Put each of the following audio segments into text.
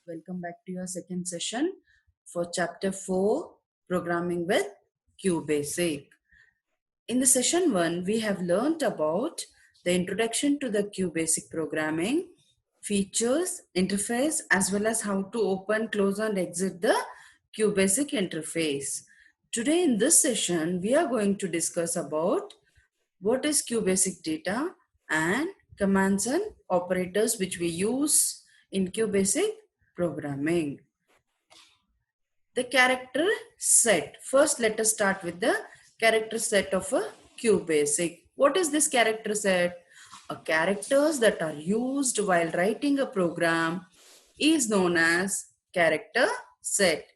Welcome back to your second session for chapter 4, Programming with QBasic. In the session 1, we have learnt about the introduction to the QBasic programming, features, interface, as well as how to open, close and exit the QBasic interface. Today in this session, we are going to discuss about what is QBasic data and commands and operators which we use in QBasic programming. The character set. First, let us start with the character set of a QBasic. What is this character set? Characters that are used while writing a program is known as character set.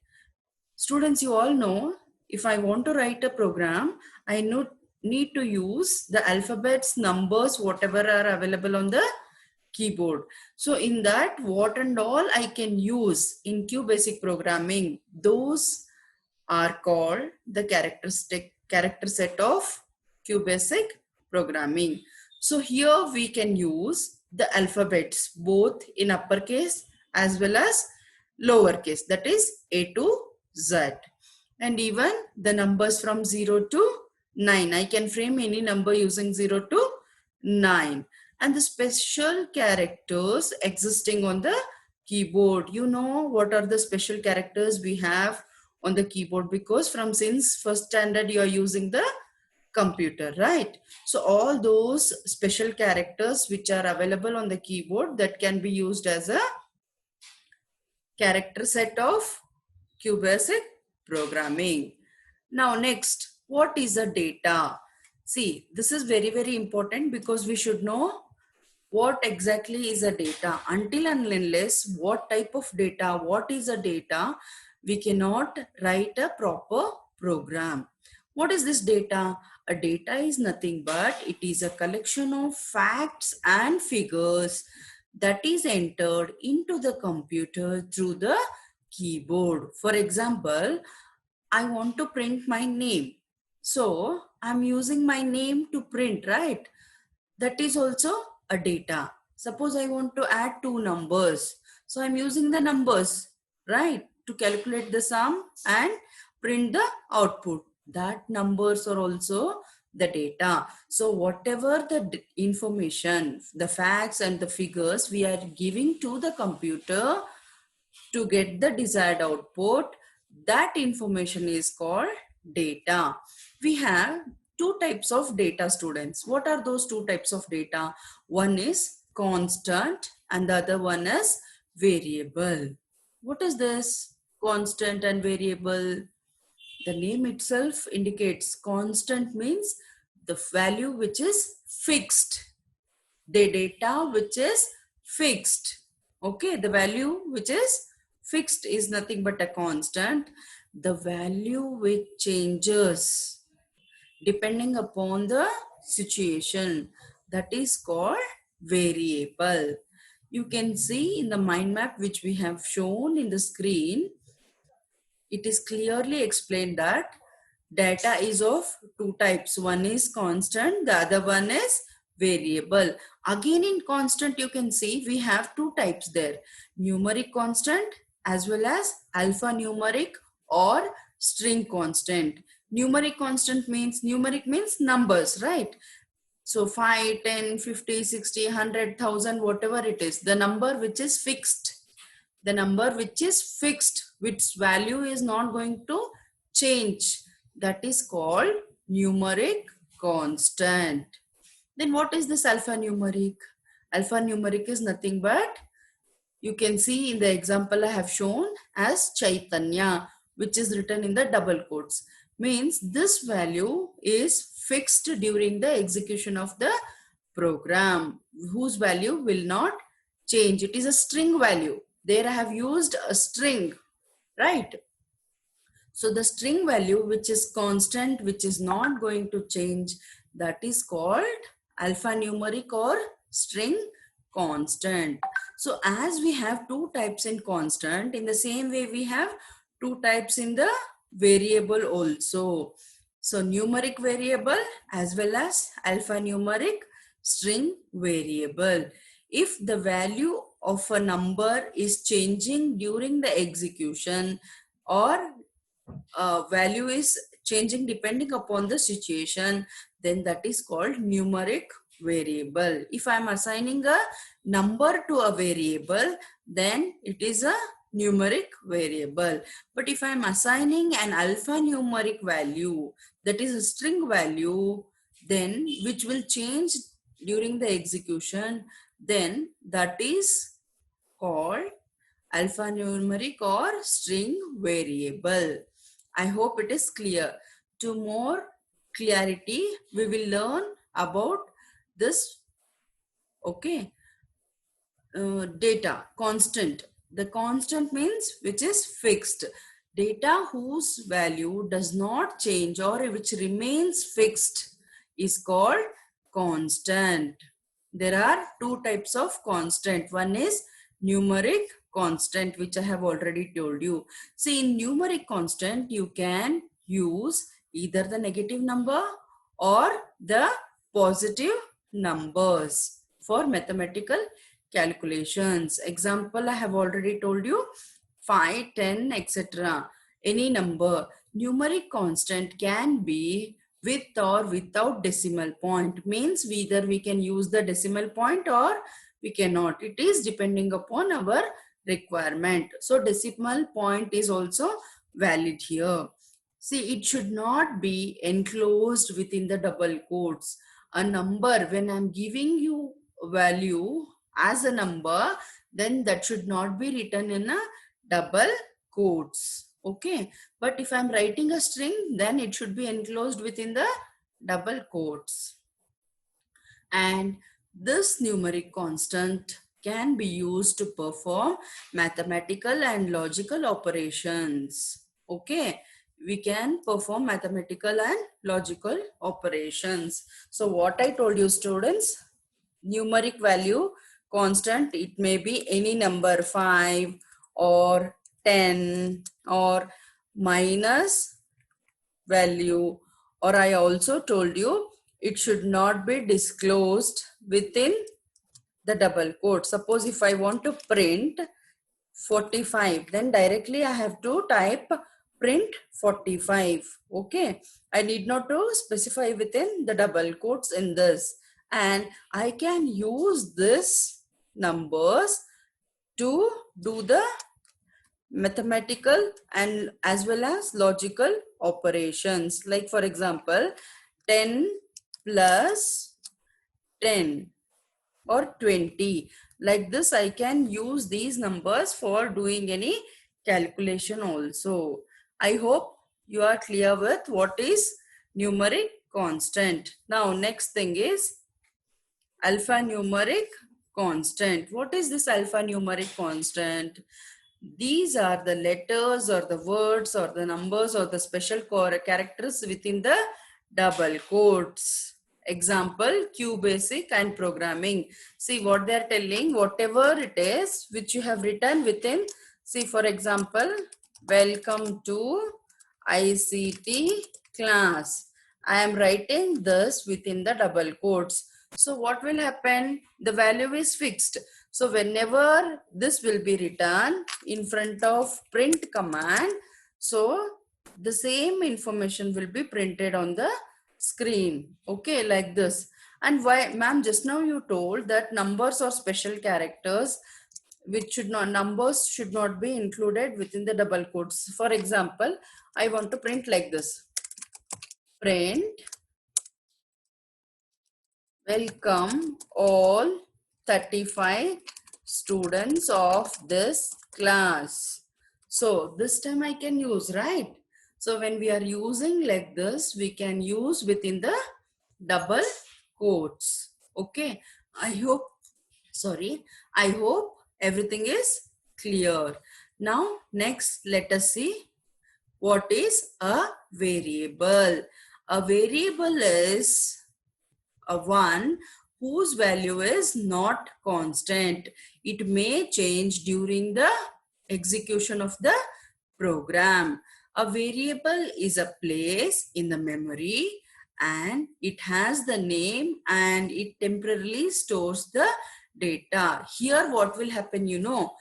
Students, you all know, if I want to write a program, I need to use the alphabets, numbers, whatever are available on the keyboard. So in that, what and all I can use in QBasic programming, those are called the character set of QBasic programming. So here we can use the alphabets both in uppercase as well as lowercase, that is A to Z, and even the numbers from 0 to 9. I can frame any number using 0 to 9. And the special characters existing on the keyboard. You know what are the special characters we have on the keyboard, because since first standard you are using the computer, right? So all those special characters which are available on the keyboard, that can be used as a character set of QBasic programming. Now next, what is a data? See, this is very, very important because we should know what exactly is a data. Until and unless what type of data, what is a data, we cannot write a proper program. What is this data? A data is nothing but it is a collection of facts and figures that is entered into the computer through the keyboard. For example, I want to print my name. So I'm using my name to print, right? That is also a data. Suppose I want to add two numbers. So I'm using the numbers, right, to calculate the sum and print the output. That numbers are also the data. So whatever the information, the facts and the figures we are giving to the computer to get the desired output, that information is called data. We have two types of data, students. What are those two types of data? One is constant and the other one is variable. What is this constant and variable? The name itself indicates constant means the value which is fixed, the data which is fixed. Okay, the value which is fixed is nothing but a constant. The value which changes depending upon the situation, that is called variable. You can see in the mind map which we have shown in the screen, it is clearly explained that data is of two types. One is constant, the other one is variable. Again, in constant, you can see we have two types there: numeric constant as well as alphanumeric or string constant. Numeric constant means, numeric means numbers, right? So 5, 10, 50, 60, 100, 1000, whatever it is, the number which is fixed. The number which is fixed, which value is not going to change, that is called numeric constant. Then what is this alphanumeric? Alphanumeric is nothing but, you can see in the example I have shown as Chaitanya, which is written in the double quotes. Means this value is fixed during the execution of the program, whose value will not change. It is a string value. There I have used a string, right? So the string value which is constant, which is not going to change, that is called alphanumeric or string constant. So as we have two types in constant, in the same way we have two types in the variable also. So numeric variable as well as alphanumeric string variable. If the value of a number is changing during the execution, or value is changing depending upon the situation, then that is called numeric variable. If I'm assigning a number to a variable, then it is a numeric variable. But if I'm assigning an alphanumeric value, that is a string value, then which will change during the execution, then that is called alphanumeric or string variable. I hope it is clear. To more clarity, we will learn about this. Okay. Data, constant. The constant means which is fixed. Data whose value does not change or which remains fixed is called constant. There are two types of constant. One is numeric constant, which I have already told you. See, in numeric constant, you can use either the negative number or the positive numbers for mathematical calculations. Example, I have already told you, 5, 10, etc. Any number. Numeric constant can be with or without decimal point. Means either we can use the decimal point or we cannot. It is depending upon our requirement. So decimal point is also valid here. See, it should not be enclosed within the double quotes. A number, when I'm giving you a value as a number, then that should not be written in a double quotes. Okay. But if I'm writing a string, then it should be enclosed within the double quotes. And this numeric constant can be used to perform mathematical and logical operations. Okay, we can perform mathematical and logical operations. So what I told you, students, numeric value constant, it may be any number, 5 or 10 or minus value, or I also told you it should not be disclosed within the double quote. Suppose if I want to print 45, then directly I have to type print 45. Okay, I need not to specify within the double quotes in this, and I can use this numbers to do the mathematical and as well as logical operations. Like for example, 10 plus 10 or 20. Like this, I can use these numbers for doing any calculation also. I hope you are clear with what is numeric constant. Now, next thing is alphanumeric constant. What is this alphanumeric constant? These are the letters or the words or the numbers or the special characters within the double quotes. Example, QBasic and programming. See what they are telling, whatever it is which you have written within. See, for example, welcome to ICT class. I am writing this within the double quotes. So what will happen? The value is fixed. So whenever this will be written in front of print command, so the same information will be printed on the screen. Okay, like this. And why, ma'am, just now you told that numbers or special characters which should not, numbers should not be included within the double quotes. For example, I want to print like this. Print welcome all 35 students of this class. So this time I can use, right? So when we are using like this, we can use within the double quotes. Okay. I hope everything is clear. Now next, let us see what is a variable. A variable is a one whose value is not constant. It may change during the execution of the program. A variable is a place in the memory and it has the name and it temporarily stores the data. Here what will happen, you know,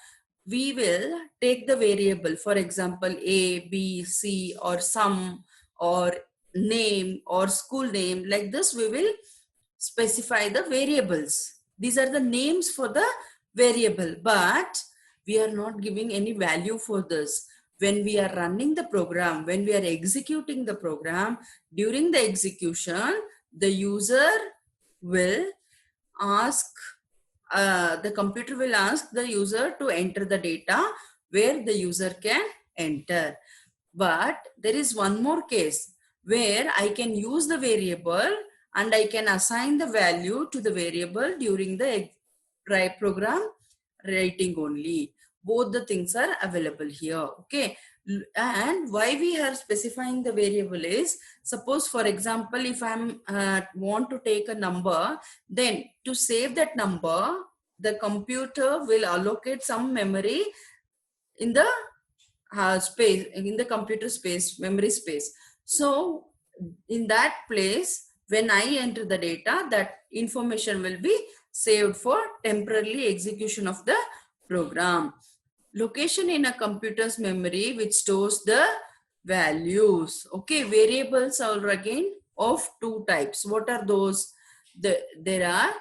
we will take the variable, for example, A, B, C, or sum, or name, or school name. Like this, we will specify the variables. These are the names for the variable, but we are not giving any value for this. When we are running the program, when we are executing the program, during the execution, the user will ask, the computer will ask the user to enter the data where the user can enter. But there is one more case where I can use the variable and I can assign the value to the variable during the program writing only. Both the things are available here. Okay. And why we are specifying the variable is, suppose for example, if I'm want to take a number, then to save that number, the computer will allocate some memory in the space, in the computer space, memory space. So in that place, when I enter the data, that information will be saved for temporary execution of the program. Location in a computer's memory which stores the values. Okay, variables are again of two types. What are those? There are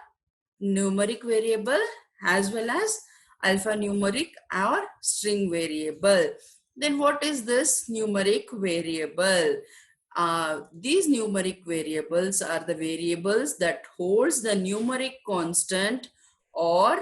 numeric variable as well as alphanumeric or string variable. Then what is this numeric variable? These numeric variables are the variables that holds the numeric constant or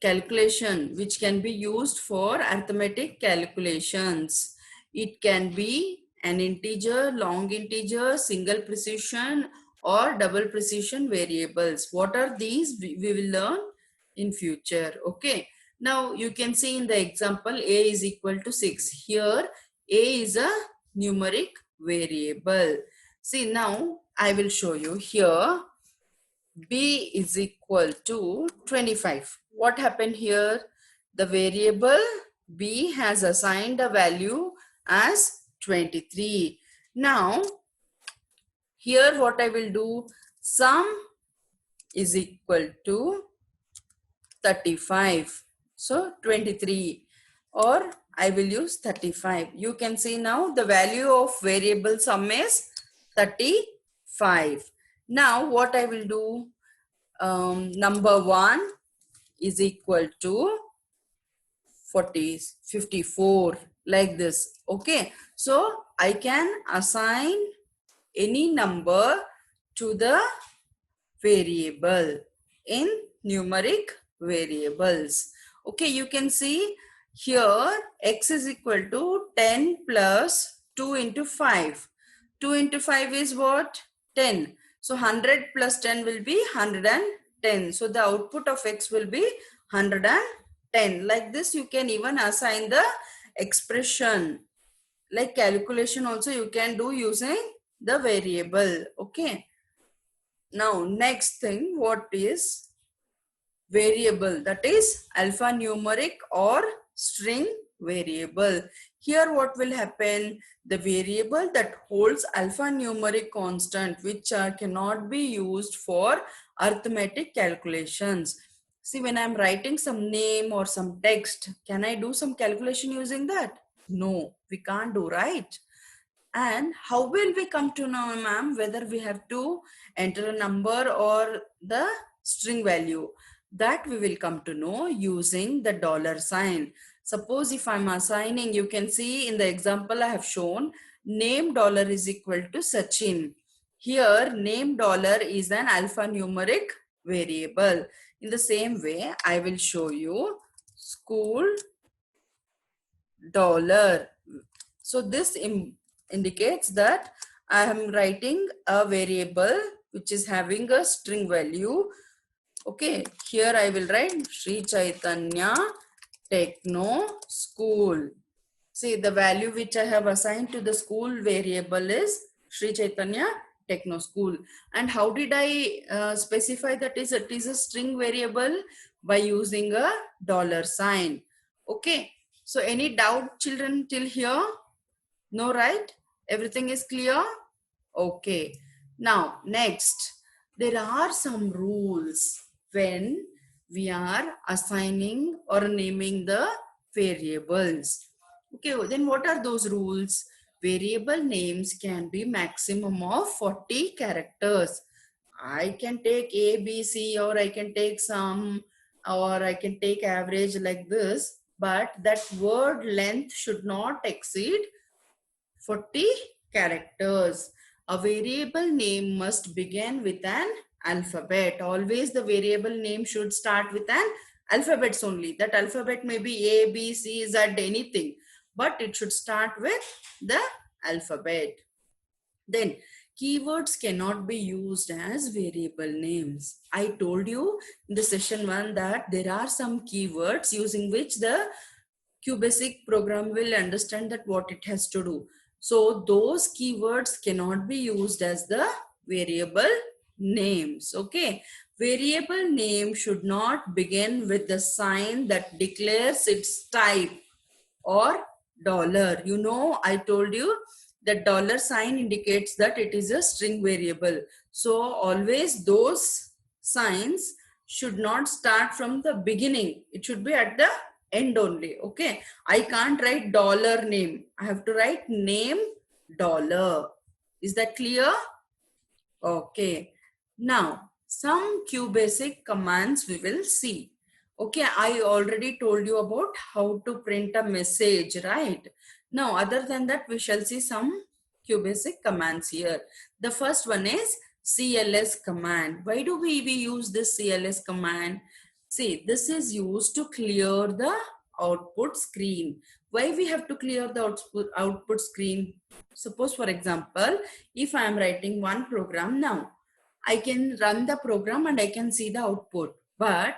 calculation which can be used for arithmetic calculations. It can be an integer, long integer, single precision, or double precision variables. What are these? We will learn in future. Okay. Now you can see in the example A is equal to 6. Here A is a numeric variable. See, now I will show you here. B is equal to 25. What happened here? The variable B has assigned a value as 23. Now, here what I will do, sum is equal to 35. So, 23, or I will use 35. You can see now the value of variable sum is 35. Now, what I will do, number 1 is equal to 54, like this. Okay, so I can assign any number to the variable in numeric variables. Okay, you can see here x is equal to 10 plus 2 into 5. 2 into 5 is what? 10. So 100 plus 10 will be 110. So the output of x will be 110. Like this, you can even assign the expression. Like calculation also you can do using the variable. Okay. Now next thing, what is variable? That is alphanumeric or string variable. Here what will happen? The variable that holds alphanumeric constant which cannot be used for arithmetic calculations. See, when I'm writing some name or some text, can I do some calculation using that? No, we can't do, right? And how will we come to know, ma'am, whether we have to enter a number or the string value? That we will come to know using the dollar sign. Suppose if I'm assigning, you can see in the example I have shown, name dollar is equal to Sachin. Here, name dollar is an alphanumeric variable. In the same way, I will show you school dollar. So this indicates that I am writing a variable which is having a string value. Okay, here I will write Sri Chaitanya Techno School. See, the value which I have assigned to the school variable is Sri Chaitanya Techno School. And how did I specify that it is a string variable? By using a dollar sign. Okay, so any doubt, children, till here? No, right? Everything is clear? Okay. Now, next, there are some rules. when we are assigning or naming the variables. Okay, then what are those rules? Variable names can be maximum of 40 characters. I can take A, B, C, or I can take some, or I can take average like this, but that word length should not exceed 40 characters. A variable name must begin with an alphabet. Always the variable name should start with an alphabets only. That alphabet may be A, B, C, Z, anything, but it should start with the alphabet. Then keywords cannot be used as variable names. I told you in the session 1 that there are some keywords using which the QBasic program will understand that what it has to do. So those keywords cannot be used as the variable names. Okay. Variable name should not begin with the sign that declares its type or dollar. You know, I told you the dollar sign indicates that it is a string variable. So always those signs should not start from the beginning. It should be at the end only. Okay. I can't write dollar name. I have to write name dollar. Is that clear? Okay. Now, some QBasic commands we will see. Okay, I already told you about how to print a message, right? Now, other than that, we shall see some QBasic commands here. The first one is CLS command. Why do we use this CLS command? See, this is used to clear the output screen. Why we have to clear the output screen? Suppose, for example, if I am writing one program now, I can run the program and I can see the output. But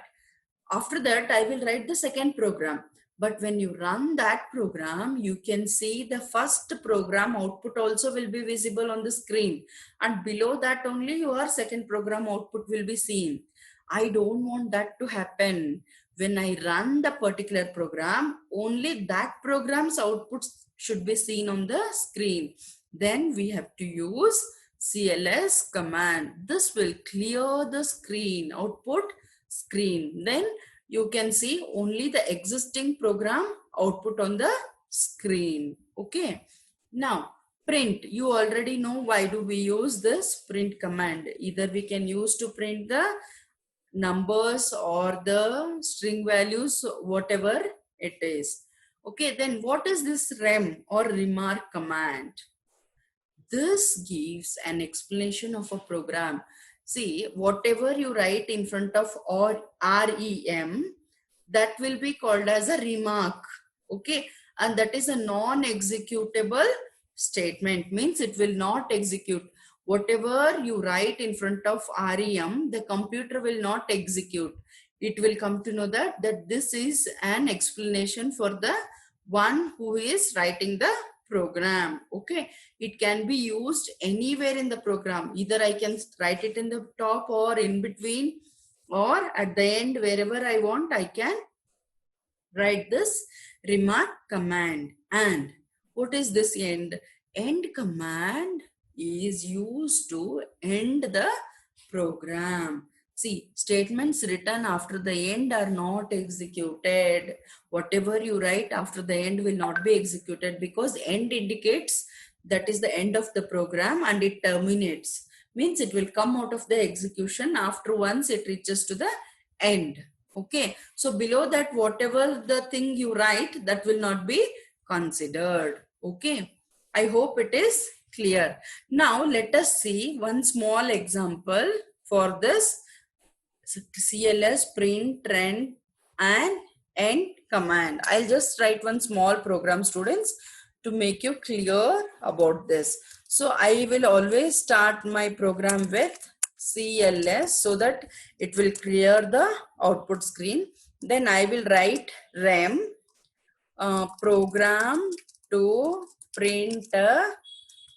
after that, I will write the second program. But when you run that program, you can see the first program output also will be visible on the screen. And below that only your second program output will be seen. I don't want that to happen. When I run the particular program, only that program's output should be seen on the screen. Then we have to use CLS command. This will clear the screen, output screen. Then you can see only the existing program output on the screen. Okay. Now, print. You already know why do we use this print command. Either we can use to print the numbers or the string values, whatever it is. Okay, then what is this rem or remark command? This gives an explanation of a program. See, whatever you write in front of or REM, that will be called as a remark. Okay, and that is a non-executable statement, means it will not execute. Whatever you write in front of REM, the computer will not execute. It will come to know that this is an explanation for the one who is writing the program. Okay, it can be used anywhere in the program. Either I can write it in the top or in between or at the end, wherever I want, I can write this remark command. And what is this end? End command is used to end the program. See, statements written after the end are not executed. Whatever you write after the end will not be executed, because end indicates that is the end of the program and it terminates. Means it will come out of the execution after once it reaches to the end. Okay, so below that, whatever the thing you write, that will not be considered. Okay, I hope it is clear. Now let us see one small example for this CLS print, trend and end command. I'll just write one small program, students, to make you clear about this. So I will always start my program with CLS so that it will clear the output screen. Then I will write rem program to print a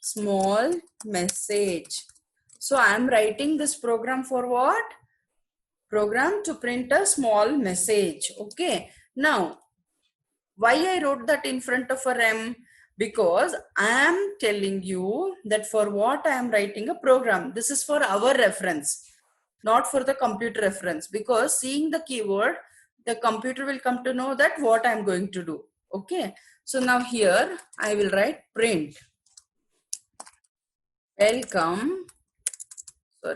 small message. So I am writing this program for what? Program to print a small message. Okay. Now, why I wrote that in front of a rem? Because I am telling you that for what I am writing a program. This is for our reference. not for the computer reference, because seeing the keyword, the computer will come to know that what I'm going to do. Okay. So now here I will write print. Welcome to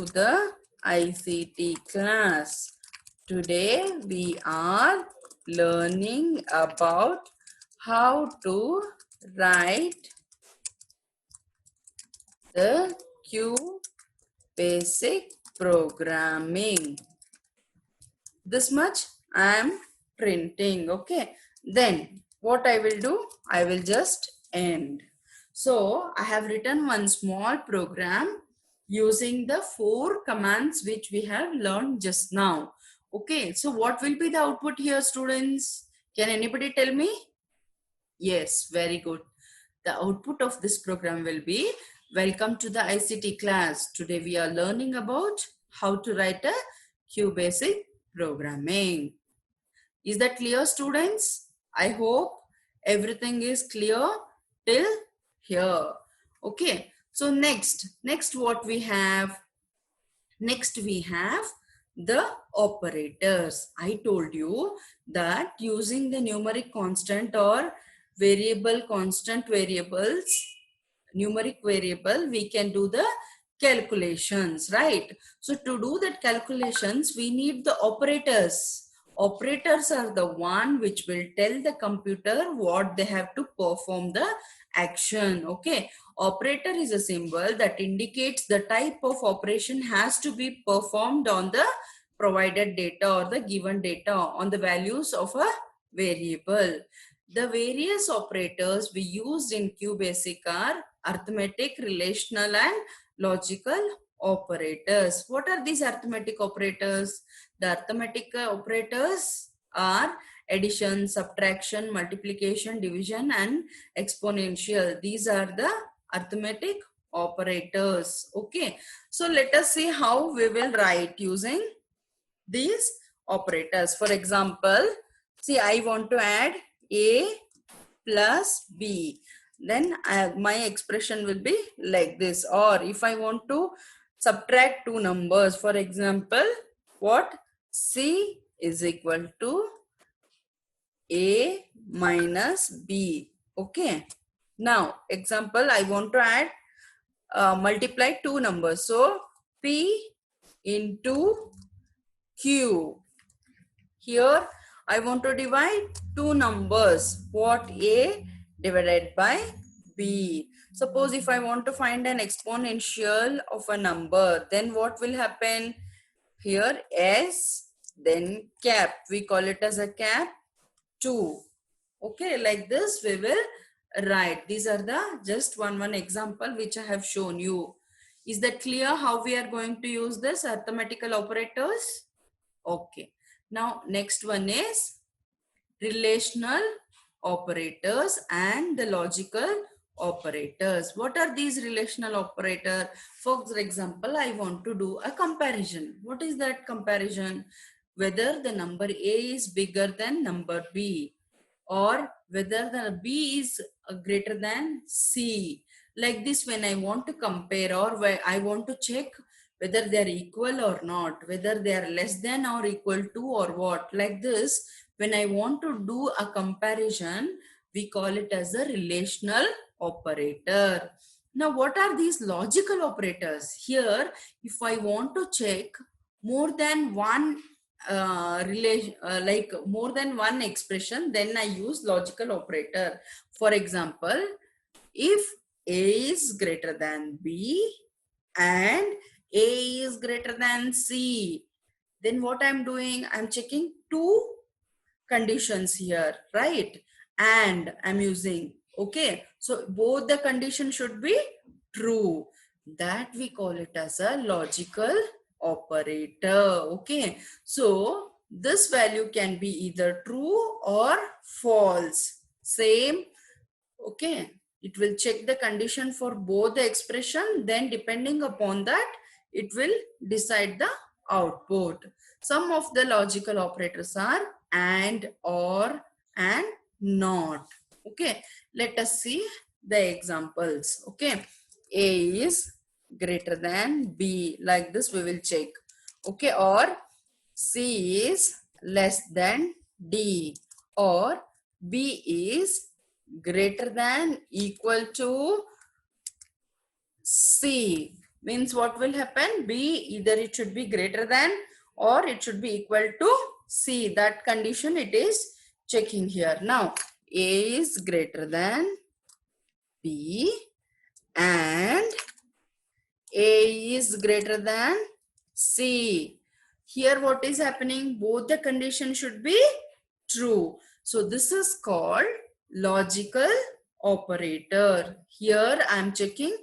the ICT class. Today we are learning about how to write the Q basic programming. This much I am printing. Okay. Then what I will do, I will just end. So I have written one small program using the 4 commands which we have learned just now. Okay. So what will be the output here, students? Can anybody tell me? Yes, very good. The output of this program will be, welcome to the ICT class. Today we are learning about how to write a QBasic programming. Is that clear, students? I hope everything is clear till here. Okay. So next what we have? Next we have the operators. I told you that using the numeric constant or variable constant variables, numeric variable, we can do the calculations, right? So to do that calculations, we need the operators. Operators are the one which will tell the computer what they have to perform the action. Okay. Operator is a symbol that indicates the type of operation has to be performed on the provided data or the given data on the values of a variable. The various operators we used in QBasic are arithmetic, relational, and logical operators. What are these arithmetic operators? The arithmetic operators are addition, subtraction, multiplication, division, and exponential. These are the arithmetic operators. Okay. So let us see how we will write using these operators. For example, see, I want to add A plus B. Then my expression will be like this. Or if I want to subtract two numbers, for example, what? C is equal to A minus B. Okay. Now, example, I want to add, multiply two numbers. So, P into Q. Here, I want to divide two numbers. What? A divided by B. Suppose if I want to find an exponential of a number, then what will happen? Here, S, then cap. We call it as a cap 2. Okay, like this we will write. These are the just one example which I have shown you. Is that clear how we are going to use this arithmetical operators? Okay. Now next one is relational operators and the logical operators. What are these relational operators? For example, I want to do a comparison. What is that comparison? Whether the number A is bigger than number B, or whether the B is greater than C. Like this, when I want to compare or where I want to check whether they are equal or not, whether they are less than or equal to or what. Like this, when I want to do a comparison, we call it as a relational operator. Now, what are these logical operators? Here, if I want to check more than one like more than one expression, then I use logical operator. For example, if A is greater than B and A is greater than C, then what I'm doing, I'm checking two conditions here, right? And I'm using, okay, so both the conditions should be true. That we call it as a logical operator. Okay, so this value can be either true or false, same. Okay, it will check the condition for both the expression, then depending upon that it will decide the output. Some of the logical operators are and, or, and not. Okay, let us see the examples. Okay, A is greater than B. Like this we will check. Okay, or C is less than D, or B is greater than equal to C. Means what will happen? B, either it should be greater than or it should be equal to C. That condition it is checking here. Now A is greater than B and A is greater than C. Here what is happening? Both the conditions should be true. So this is called logical operator. Here I am checking